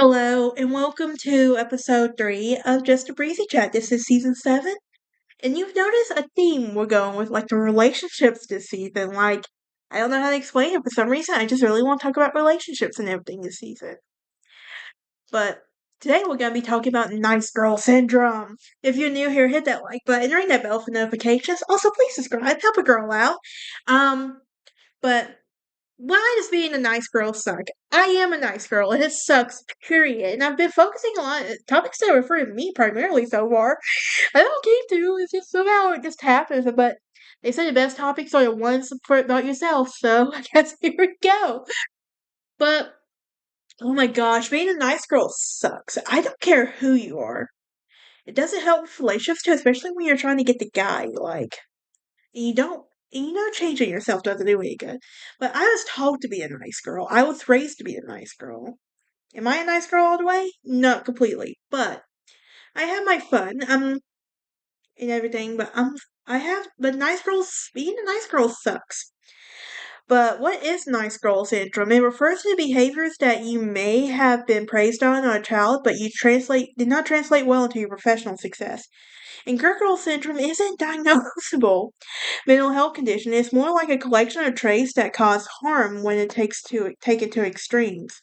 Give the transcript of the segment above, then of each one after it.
Hello, and welcome to episode 3 of Just a Breezy Chat. This is season 7, and you've noticed a theme we're going with, like the relationships this season. I don't know how to explain it. For some reason, I just really want to talk about relationships and everything this season. But today we're going to be talking about nice girl syndrome. If you're new here, hit that like button, ring that bell for notifications. Also, please subscribe, help a girl out. But why does being a nice girl suck? I am a nice girl, and it sucks, period. And I've been focusing on topics that refer to me primarily so far. I don't keep to, it's just somehow it just happens. But they say the best topics are the ones about yourself, so I guess here we go. But, oh my gosh, being a nice girl sucks. I don't care who you are. It doesn't help with relationships too, especially when you're trying to get the guy, you don't changing yourself doesn't do any good. But I was told to be a nice girl. I was raised to be a nice girl. Am I a nice girl all the way? Not completely. But I have my fun, and everything, but nice girls, being a nice girl sucks. But what is nice girl syndrome? It refers to behaviors that you may have been praised on as a child, but did not translate well into your professional success. And good girl syndrome isn't diagnosable mental health condition. It's more like a collection of traits that cause harm when taken to extremes.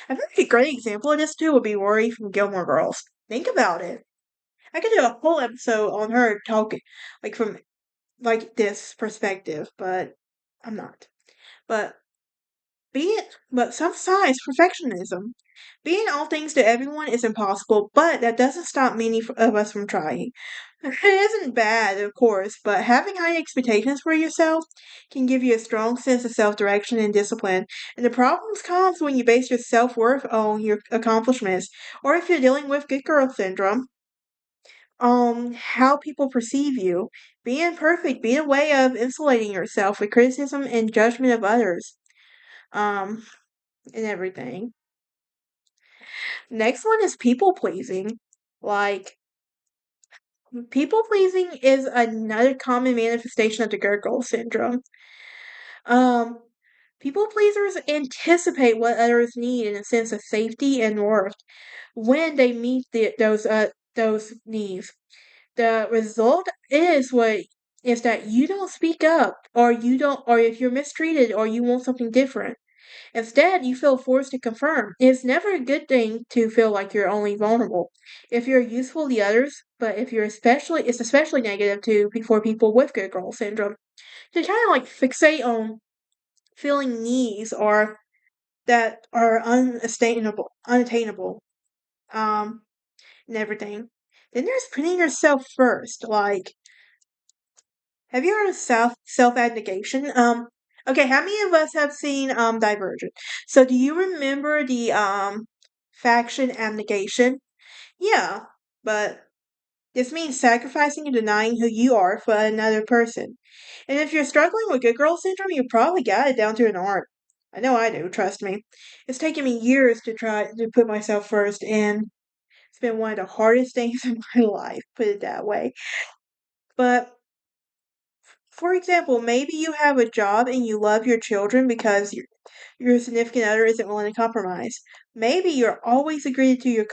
I think a great example of this too would be Rory from Gilmore Girls. Think about it. I could do a whole episode on her talking from this perspective, but I'm not. But sometimes perfectionism. Being all things to everyone is impossible, but that doesn't stop many of us from trying. It isn't bad, of course, but having high expectations for yourself can give you a strong sense of self-direction and discipline. And the problems comes when you base your self-worth on your accomplishments, or if you're dealing with good girl syndrome, how people perceive you. Being perfect, being a way of insulating yourself with criticism and judgment of others. Um, and everything. Next one is people pleasing. Like, people pleasing is another common manifestation of the good girl syndrome. Um, People pleasers anticipate what others need in a sense of safety and worth when they meet those needs. The result is that you don't speak up, or if you're mistreated, or you want something different. Instead, you feel forced to conform. It's never a good thing to feel like you're only vulnerable. If you're useful to others, but if you're it's especially negative for people with good girl syndrome. To kind of fixate on feeling needs or that are unattainable, um, and everything. Then there's putting yourself first. Have you heard of self abnegation? Okay, how many of us have seen Divergent? So do you remember the faction abnegation? Yeah, but this means sacrificing and denying who you are for another person. And if you're struggling with good girl syndrome, you probably got it down to an art. I know I do, trust me. It's taken me years to try to put myself first, and it's been one of the hardest things in my life, put it that way. But for example, maybe you have a job and you love your children because your significant other isn't willing to compromise. Maybe you're always agreed to your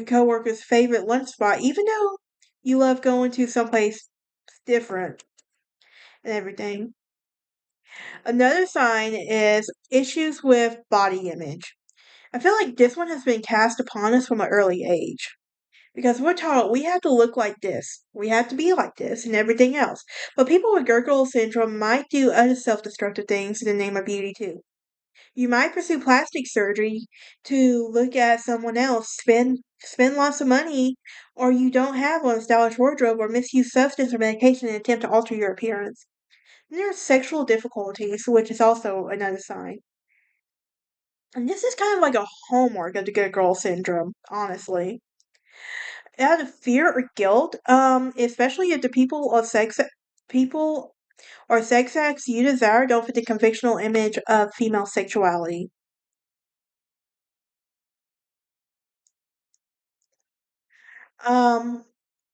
coworker's favorite lunch spot, even though you love going to someplace different and everything. Another sign is issues with body image. I feel like this one has been cast upon us from an early age. Because we're taught we have to look like this, we have to be like this, and everything else. But people with Gurgle syndrome might do other self destructive things in the name of beauty, too. You might pursue plastic surgery to look at someone else, spend lots of money, or you don't have a stylish wardrobe, or misuse substance or medication in an attempt to alter your appearance. And there are sexual difficulties, which is also another sign. And this is kind of like a hallmark of the good girl syndrome, honestly. Out of fear or guilt, especially if the people or sex acts you desire don't fit the conventional image of female sexuality. Um,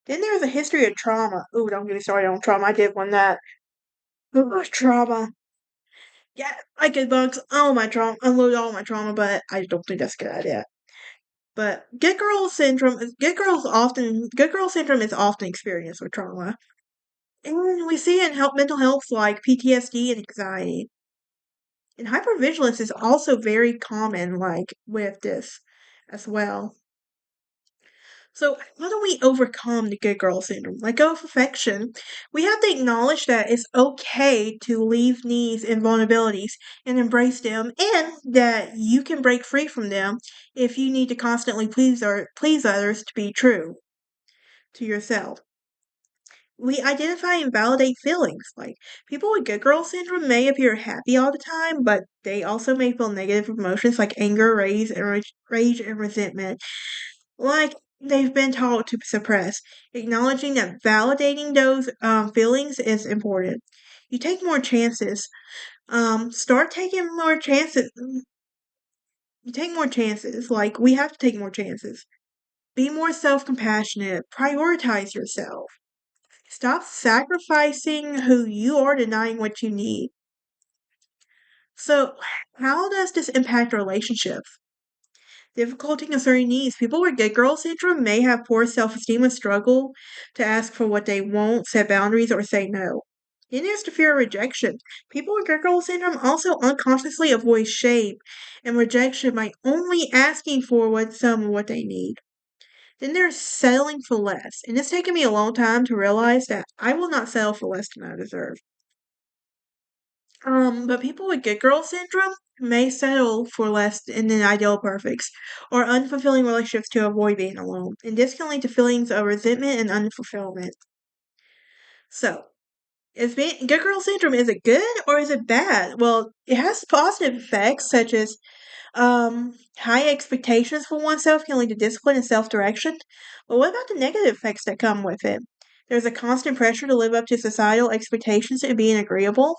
then there's a history of trauma. Ooh, don't get me started on trauma. I did one that. Ooh, trauma. Yeah, I get bugs, all my trauma, unload all my trauma, but I don't think that's a good idea. But good girl syndrome is often experienced with trauma. And we see it in mental health like PTSD and anxiety. And hypervigilance is also very common, like with this as well. So, how do we overcome the good girl syndrome? Let go of affection. We have to acknowledge that it's okay to leave needs and vulnerabilities and embrace them, and that you can break free from them if you need to constantly please others to be true to yourself. We identify and validate feelings. Like people with good girl syndrome may appear happy all the time, but they also may feel negative emotions like anger, rage and resentment, like they've been taught to suppress. Acknowledging that validating those feelings is important. You take more chances. Start taking more chances. You take more chances. Like we have to take more chances. Be more self compassionate. Prioritize yourself. Stop sacrificing who you are, denying what you need. So, how does this impact relationships? Difficulty concerning needs. People with good girl syndrome may have poor self esteem and struggle to ask for what they want, set boundaries, or say no. Then there's the fear of rejection. People with good girl syndrome also unconsciously avoid shame and rejection by only asking for some of what they need. Then there's settling for less. And it's taken me a long time to realize that I will not settle for less than I deserve. But people with good girl syndrome may settle for less than the ideal perfects or unfulfilling relationships to avoid being alone. And this can lead to feelings of resentment and unfulfillment. So, good girl syndrome, is it good or is it bad? Well, it has positive effects such as high expectations for oneself can lead to discipline and self direction. But what about the negative effects that come with it? There's a constant pressure to live up to societal expectations and being agreeable.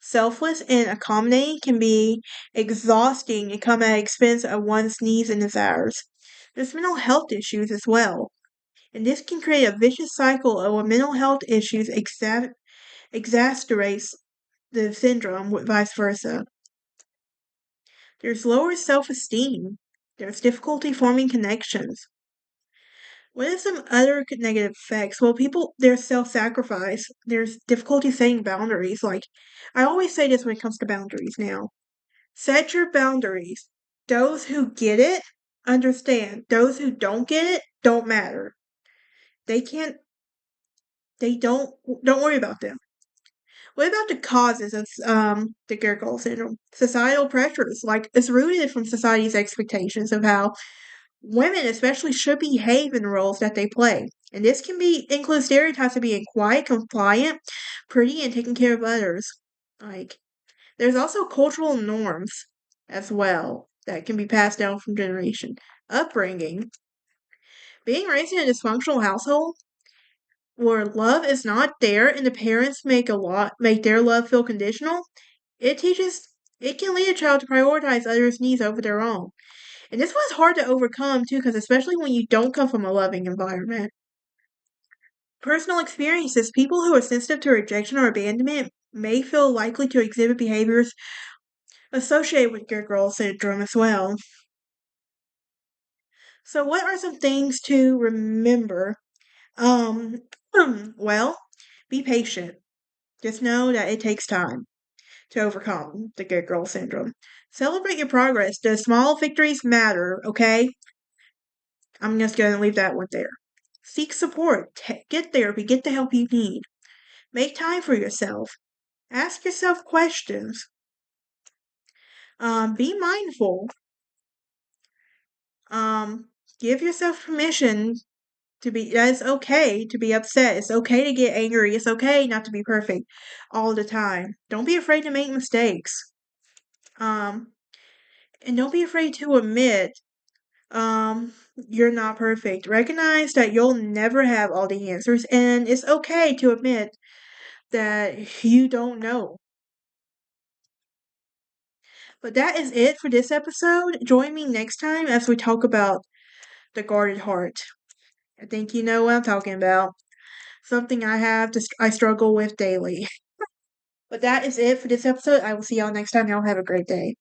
Selfless and accommodating can be exhausting and come at the expense of one's needs and desires. There's mental health issues as well. And this can create a vicious cycle of when mental health issues exacerbates the syndrome, with vice versa. There's lower self esteem. There's difficulty forming connections. What are some other negative effects? Well, there's self sacrifice. There's difficulty setting boundaries. Like, I always say this when it comes to boundaries now. Set your boundaries. Those who get it understand. Those who don't get it don't matter. They can't, don't worry about them. What about the causes of the Gergel syndrome? Societal pressures, like it's rooted from society's expectations of how women especially should behave in the roles that they play. And this can include stereotypes of being quiet, compliant, pretty, and taking care of others. Like there's also cultural norms as well that can be passed down from generation. Upbringing. Being raised in a dysfunctional household where love is not there and the parents make their love feel conditional, it teaches it can lead a child to prioritize others' needs over their own. And this was hard to overcome too, because especially when you don't come from a loving environment. Personal experiences, people who are sensitive to rejection or abandonment may feel likely to exhibit behaviors associated with good girl syndrome as well. So, what are some things to remember? Um, well, be patient. Just know that it takes time to overcome the good girl syndrome. Celebrate your progress. The small victories matter, okay? I'm just going to leave that one there. Seek support. Get therapy. Get the help you need. Make time for yourself. Ask yourself questions. Be mindful. Um, give yourself permission that it's okay to be upset. It's okay to get angry. It's okay not to be perfect all the time. Don't be afraid to make mistakes. Um, and don't be afraid to admit you're not perfect. Recognize that you'll never have all the answers, and it's okay to admit that you don't know. But that is it for this episode. Join me next time as we talk about the guarded heart. I think you know what I'm talking about. Something I struggle with daily. But that is it for this episode. I will see y'all next time. Y'all have a great day.